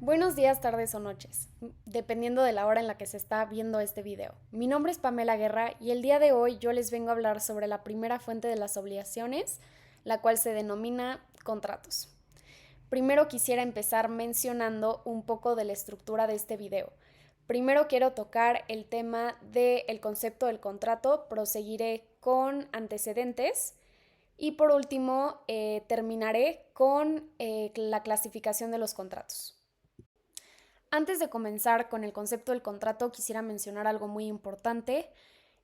Buenos días, tardes o noches, dependiendo de la hora en la que se está viendo este video. Mi nombre es Pamela Guerra y el día de hoy yo les vengo a hablar sobre la primera fuente de las obligaciones, la cual se denomina contratos. Primero quisiera empezar mencionando un poco de la estructura de este video. Primero quiero tocar el tema del concepto del contrato, proseguiré con antecedentes y por último terminaré con la clasificación de los contratos. Antes de comenzar con el concepto del contrato, quisiera mencionar algo muy importante.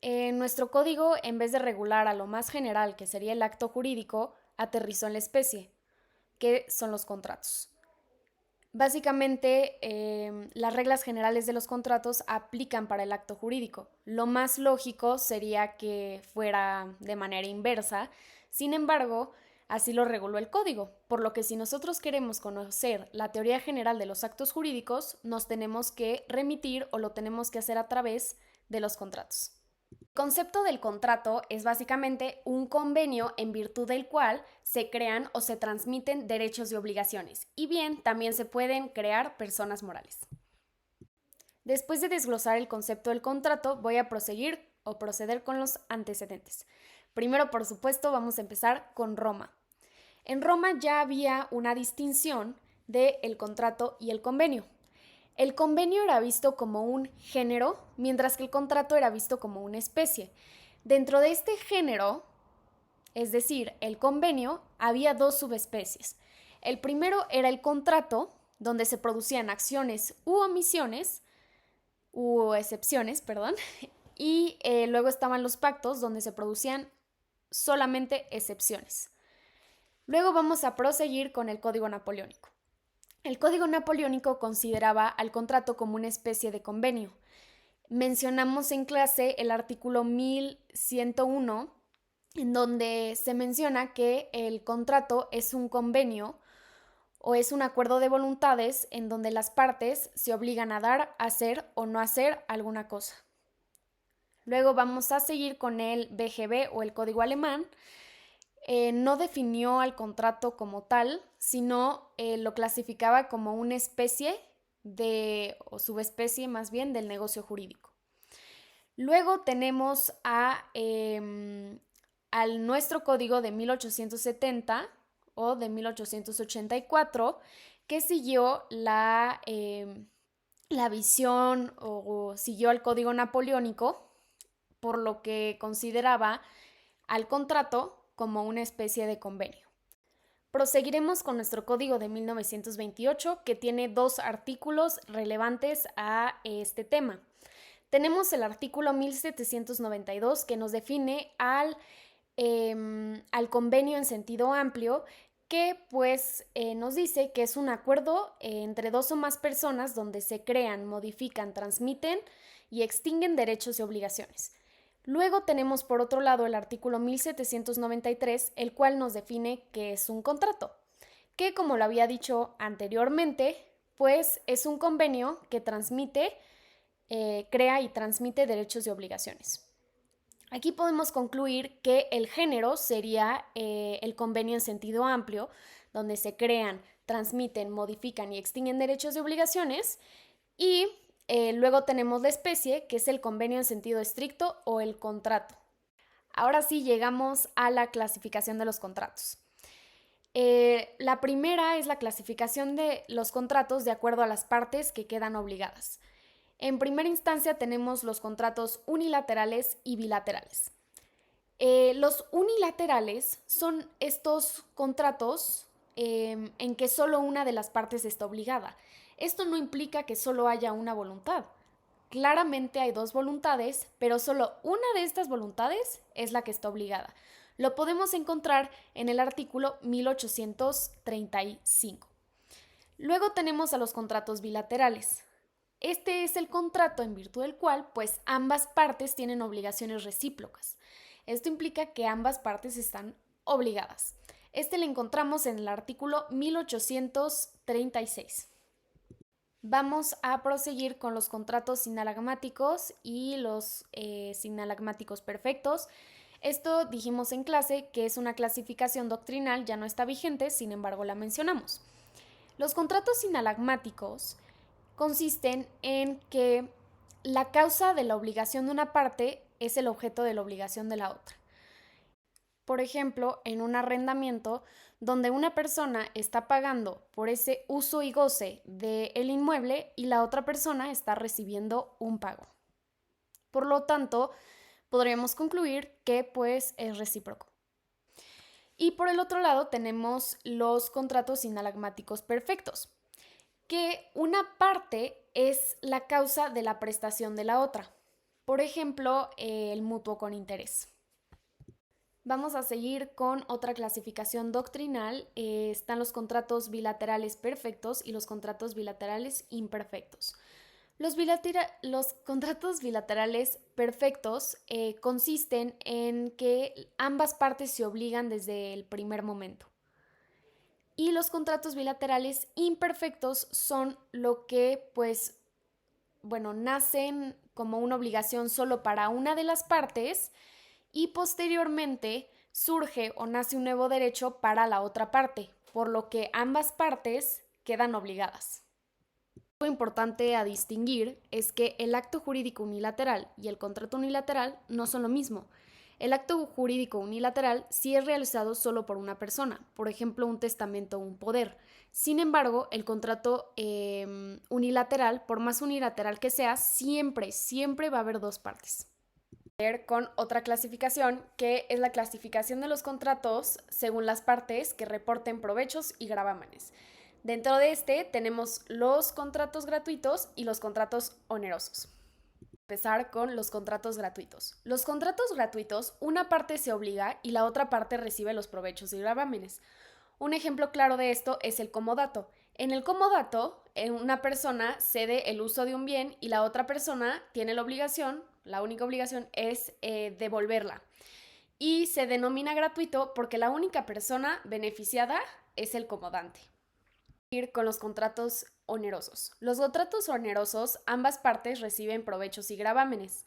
Nuestro código, en vez de regular a lo más general, que sería el acto jurídico, aterrizó en la especie, que son los contratos. Básicamente, las reglas generales de los contratos aplican para el acto jurídico. Lo más lógico sería que fuera de manera inversa. Sin embargo, así lo reguló el código, por lo que si nosotros queremos conocer la teoría general de los actos jurídicos, nos tenemos que remitir o lo tenemos que hacer a través de los contratos. El concepto del contrato es básicamente un convenio en virtud del cual se crean o se transmiten derechos y obligaciones, y bien, también se pueden crear personas morales. Después de desglosar el concepto del contrato, voy a proseguir o proceder con los antecedentes. Primero, por supuesto, vamos a empezar con Roma. En Roma ya había una distinción del contrato y el convenio. El convenio era visto como un género, mientras que el contrato era visto como una especie. Dentro de este género, es decir, el convenio, había dos subespecies. El primero era el contrato, donde se producían acciones u omisiones, u excepciones, perdón, y luego estaban los pactos, donde se producían solamente excepciones. Luego vamos a proseguir con el Código Napoleónico. El Código Napoleónico consideraba al contrato como una especie de convenio. Mencionamos en clase el artículo 1101, en donde se menciona que el contrato es un convenio o es un acuerdo de voluntades en donde las partes se obligan a dar, hacer o no hacer alguna cosa. Luego vamos a seguir con el BGB o el Código Alemán. No definió al contrato como tal, sino lo clasificaba como una especie o subespecie más bien del negocio jurídico. Luego tenemos al nuestro código de 1870 o de 1884, que siguió la visión o siguió al código napoleónico, por lo que consideraba al contrato como una especie de convenio. Proseguiremos con nuestro código de 1928, que tiene dos artículos relevantes a este tema. Tenemos el artículo 1792, que nos define al convenio en sentido amplio, que pues nos dice que es un acuerdo entre dos o más personas donde se crean, modifican, transmiten y extinguen derechos y obligaciones. Luego tenemos por otro lado el artículo 1793, el cual nos define qué es un contrato, que como lo había dicho anteriormente, pues es un convenio que transmite, crea y transmite derechos y obligaciones. Aquí podemos concluir que el género sería el convenio en sentido amplio, donde se crean, transmiten, modifican y extinguen derechos y obligaciones, y luego tenemos la especie, que es el convenio en sentido estricto o el contrato. Ahora sí llegamos a la clasificación de los contratos. La primera es la clasificación de los contratos de acuerdo a las partes que quedan obligadas. En primera instancia tenemos los contratos unilaterales y bilaterales. Los unilaterales son estos contratos en que solo una de las partes está obligada. Esto no implica que solo haya una voluntad. Claramente hay dos voluntades, pero solo una de estas voluntades es la que está obligada. Lo podemos encontrar en el artículo 1835. Luego tenemos a los contratos bilaterales. Este es el contrato en virtud del cual, pues, ambas partes tienen obligaciones recíprocas. Esto implica que ambas partes están obligadas. Este lo encontramos en el artículo 1836. Vamos a proseguir con los contratos sinalagmáticos y los sinalagmáticos perfectos. Esto dijimos en clase que es una clasificación doctrinal, ya no está vigente, sin embargo la mencionamos. Los contratos sinalagmáticos consisten en que la causa de la obligación de una parte es el objeto de la obligación de la otra. Por ejemplo, en un arrendamiento donde una persona está pagando por ese uso y goce del inmueble y la otra persona está recibiendo un pago. Por lo tanto, podríamos concluir que pues es recíproco. Y por el otro lado tenemos los contratos sinalagmáticos perfectos, que una parte es la causa de la prestación de la otra. Por ejemplo, el mutuo con interés. Vamos a seguir con otra clasificación doctrinal. Están los contratos bilaterales perfectos y los contratos bilaterales imperfectos. Los contratos bilaterales perfectos consisten en que ambas partes se obligan desde el primer momento. Y los contratos bilaterales imperfectos son lo que, nacen como una obligación solo para una de las partes y posteriormente surge o nace un nuevo derecho para la otra parte, por lo que ambas partes quedan obligadas. Algo importante a distinguir es que el acto jurídico unilateral y el contrato unilateral no son lo mismo. El acto jurídico unilateral sí es realizado solo por una persona, por ejemplo, un testamento o un poder. Sin embargo, el contrato unilateral, por más unilateral que sea, siempre va a haber dos partes. Con otra clasificación, que es la clasificación de los contratos según las partes que reporten provechos y gravámenes. Dentro de este tenemos los contratos gratuitos y los contratos onerosos. Empezar con los contratos gratuitos. Los contratos gratuitos, una parte se obliga y la otra parte recibe los provechos y gravámenes. Un ejemplo claro de esto es el comodato. En el comodato, una persona cede el uso de un bien y la otra persona tiene la única obligación es devolverla. Y se denomina gratuito porque la única persona beneficiada es el comodante. Ir con los contratos onerosos. Los contratos onerosos, ambas partes reciben provechos y gravámenes.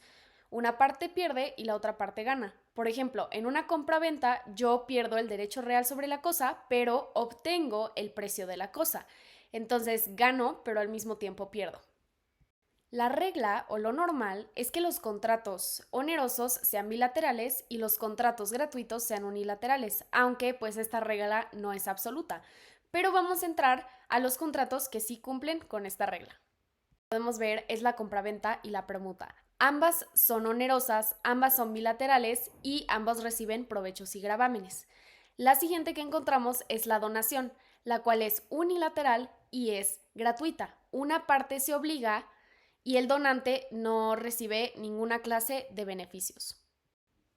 Una parte pierde y la otra parte gana. Por ejemplo, en una compra-venta yo pierdo el derecho real sobre la cosa, pero obtengo el precio de la cosa. Entonces gano, pero al mismo tiempo pierdo. La regla o lo normal es que los contratos onerosos sean bilaterales y los contratos gratuitos sean unilaterales, aunque pues esta regla no es absoluta. Pero vamos a entrar a los contratos que sí cumplen con esta regla. Podemos ver es la compraventa y la permuta. Ambas son onerosas, ambas son bilaterales y ambas reciben provechos y gravámenes. La siguiente que encontramos es la donación, la cual es unilateral y es gratuita. Una parte se obliga y el donante no recibe ninguna clase de beneficios.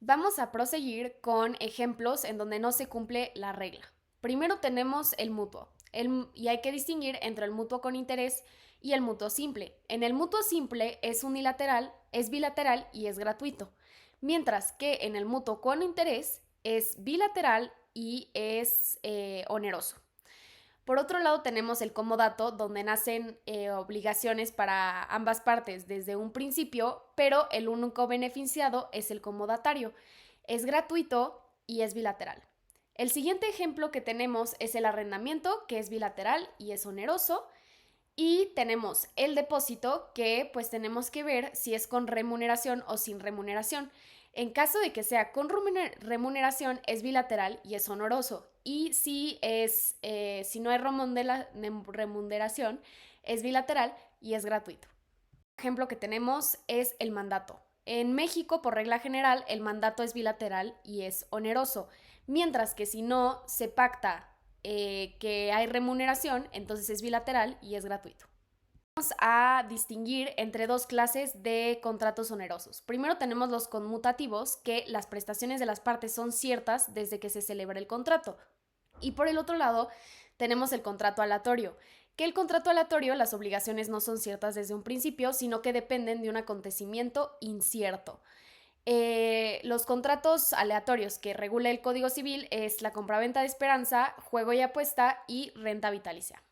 Vamos a proseguir con ejemplos en donde no se cumple la regla. Primero tenemos el mutuo, y hay que distinguir entre el mutuo con interés y el mutuo simple. En el mutuo simple es unilateral, es bilateral y es gratuito, mientras que en el mutuo con interés es bilateral y es oneroso. Por otro lado tenemos el comodato, donde nacen obligaciones para ambas partes desde un principio, pero el único beneficiado es el comodatario. Es gratuito y es bilateral. El siguiente ejemplo que tenemos es el arrendamiento, que es bilateral y es oneroso. Y tenemos el depósito, que pues tenemos que ver si es con remuneración o sin remuneración. En caso de que sea con remuneración, es bilateral y es oneroso. Y si no hay remuneración, es bilateral y es gratuito. El ejemplo que tenemos es el mandato. En México, por regla general, el mandato es bilateral y es oneroso, mientras que si no se pacta que hay remuneración, entonces es bilateral y es gratuito. Vamos a distinguir entre dos clases de contratos onerosos. Primero tenemos los conmutativos, que las prestaciones de las partes son ciertas desde que se celebra el contrato. Y por el otro lado tenemos el contrato aleatorio, que el contrato aleatorio, las obligaciones no son ciertas desde un principio, sino que dependen de un acontecimiento incierto. Los contratos aleatorios que regula el Código Civil es la compraventa de esperanza, juego y apuesta y renta vitalicia.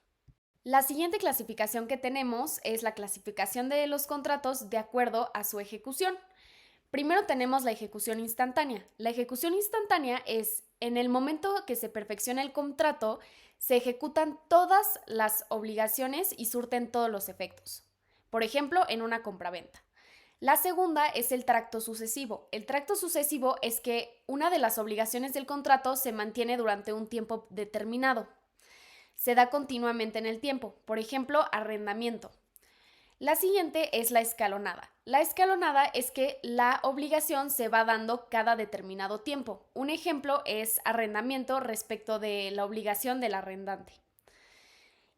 La siguiente clasificación que tenemos es la clasificación de los contratos de acuerdo a su ejecución. Primero tenemos la ejecución instantánea. La ejecución instantánea es En el momento que se perfecciona el contrato, se ejecutan todas las obligaciones y surten todos los efectos. Por ejemplo, en una compraventa. La segunda es el tracto sucesivo. El tracto sucesivo es que una de las obligaciones del contrato se mantiene durante un tiempo determinado. Se da continuamente en el tiempo. Por ejemplo, arrendamiento. La siguiente es la escalonada. La escalonada es que la obligación se va dando cada determinado tiempo. Un ejemplo es arrendamiento respecto de la obligación del arrendante.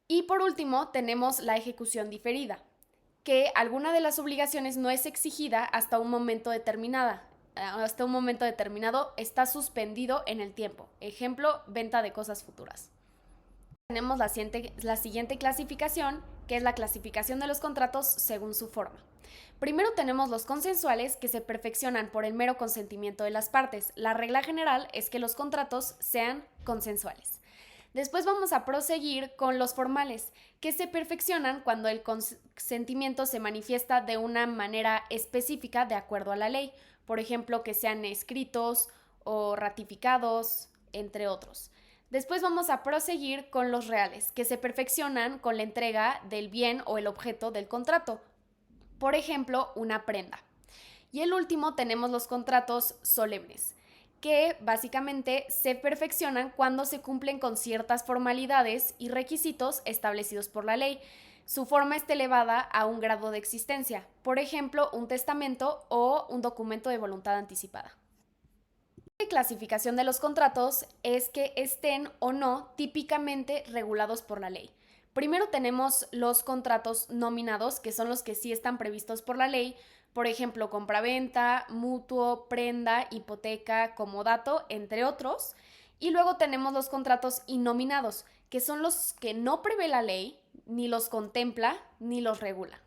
Y por último, tenemos la ejecución diferida, que alguna de las obligaciones no es exigida hasta un momento determinado. Hasta un momento determinado está suspendido en el tiempo. Ejemplo, venta de cosas futuras. Tenemos la siguiente clasificación, que es la clasificación de los contratos según su forma. Primero tenemos los consensuales, que se perfeccionan por el mero consentimiento de las partes. La regla general es que los contratos sean consensuales. Después vamos a proseguir con los formales, que se perfeccionan cuando el consentimiento se manifiesta de una manera específica de acuerdo a la ley. Por ejemplo, que sean escritos o ratificados, entre otros. Después vamos a proseguir con los reales, que se perfeccionan con la entrega del bien o el objeto del contrato. Por ejemplo, una prenda. Y el último tenemos los contratos solemnes, que básicamente se perfeccionan cuando se cumplen con ciertas formalidades y requisitos establecidos por la ley. Su forma está elevada a un grado de existencia, por ejemplo, un testamento o un documento de voluntad anticipada. La clasificación de los contratos es que estén o no típicamente regulados por la ley. Primero tenemos los contratos nominados, que son los que sí están previstos por la ley, por ejemplo, compraventa, mutuo, prenda, hipoteca, comodato, entre otros. Y luego tenemos los contratos innominados, que son los que no prevé la ley, ni los contempla, ni los regula.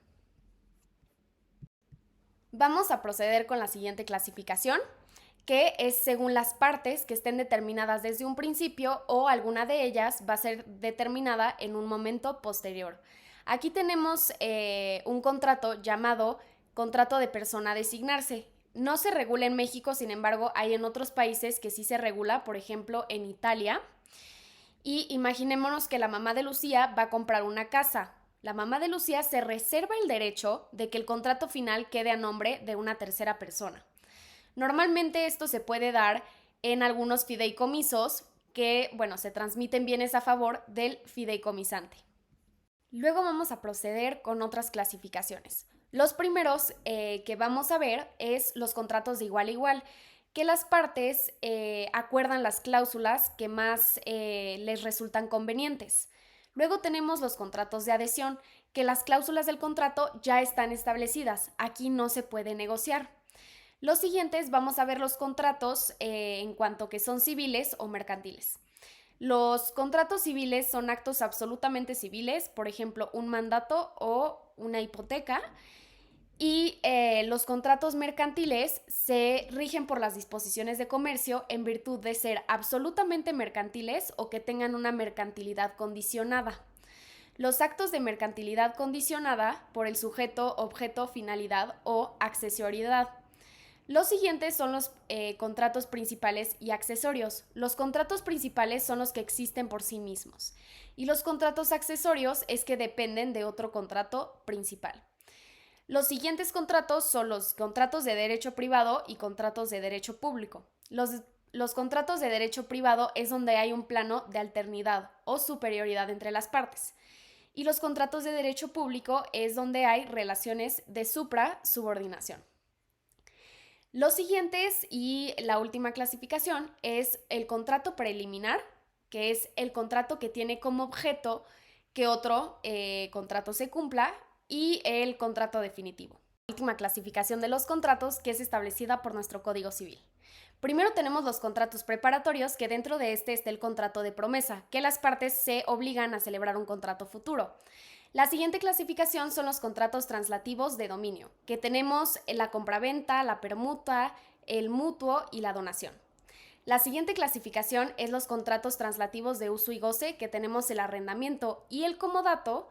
Vamos a proceder con la siguiente clasificación, que es según las partes que estén determinadas desde un principio o alguna de ellas va a ser determinada en un momento posterior. Aquí tenemos un contrato llamado contrato de persona a designarse. No se regula en México, sin embargo, hay en otros países que sí se regula, por ejemplo, en Italia. Y imaginémonos que la mamá de Lucía va a comprar una casa. La mamá de Lucía se reserva el derecho de que el contrato final quede a nombre de una tercera persona. Normalmente esto se puede dar en algunos fideicomisos que, se transmiten bienes a favor del fideicomisante. Luego vamos a proceder con otras clasificaciones. Los primeros que vamos a ver es los contratos de igual a igual, que las partes acuerdan las cláusulas que más les resultan convenientes. Luego tenemos los contratos de adhesión, que las cláusulas del contrato ya están establecidas. Aquí no se puede negociar. Los siguientes vamos a ver los contratos en cuanto que son civiles o mercantiles. Los contratos civiles son actos absolutamente civiles, por ejemplo, un mandato o una hipoteca. Y los contratos mercantiles se rigen por las disposiciones de comercio en virtud de ser absolutamente mercantiles o que tengan una mercantilidad condicionada. Los actos de mercantilidad condicionada por el sujeto, objeto, finalidad o accesoriedad. Los siguientes son los contratos principales y accesorios. Los contratos principales son los que existen por sí mismos y los contratos accesorios es que dependen de otro contrato principal. Los siguientes contratos son los contratos de derecho privado y contratos de derecho público. Los contratos de derecho privado es donde hay un plano de alternidad o superioridad entre las partes. Y los contratos de derecho público es donde hay relaciones de supra-subordinación. Los siguientes y la última clasificación es el contrato preliminar, que es el contrato que tiene como objeto que otro contrato se cumpla, y el contrato definitivo. La última clasificación de los contratos, que es establecida por nuestro Código Civil. Primero tenemos los contratos preparatorios, que dentro de este está el contrato de promesa, que las partes se obligan a celebrar un contrato futuro. La siguiente clasificación son los contratos translativos de dominio, que tenemos la compraventa, la permuta, el mutuo y la donación. La siguiente clasificación es los contratos translativos de uso y goce, que tenemos el arrendamiento y el comodato.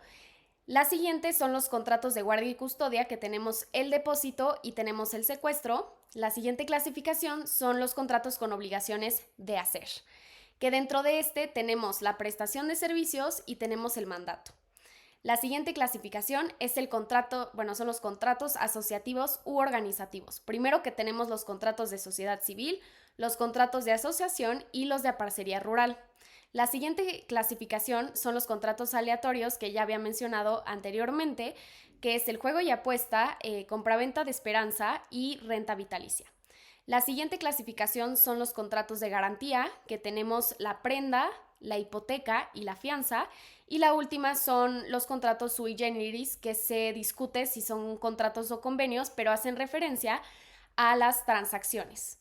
La siguiente son los contratos de guardia y custodia, que tenemos el depósito y tenemos el secuestro. La siguiente clasificación son los contratos con obligaciones de hacer, que dentro de este tenemos la prestación de servicios y tenemos el mandato. La siguiente clasificación es el contrato, son los contratos asociativos u organizativos. Primero que tenemos los contratos de sociedad civil, los contratos de asociación y los de aparcería rural. La siguiente clasificación son los contratos aleatorios que ya había mencionado anteriormente, que es el juego y apuesta, compraventa de esperanza y renta vitalicia. La siguiente clasificación son los contratos de garantía, que tenemos la prenda, la hipoteca y la fianza. Y la última son los contratos sui generis, que se discute si son contratos o convenios, pero hacen referencia a las transacciones.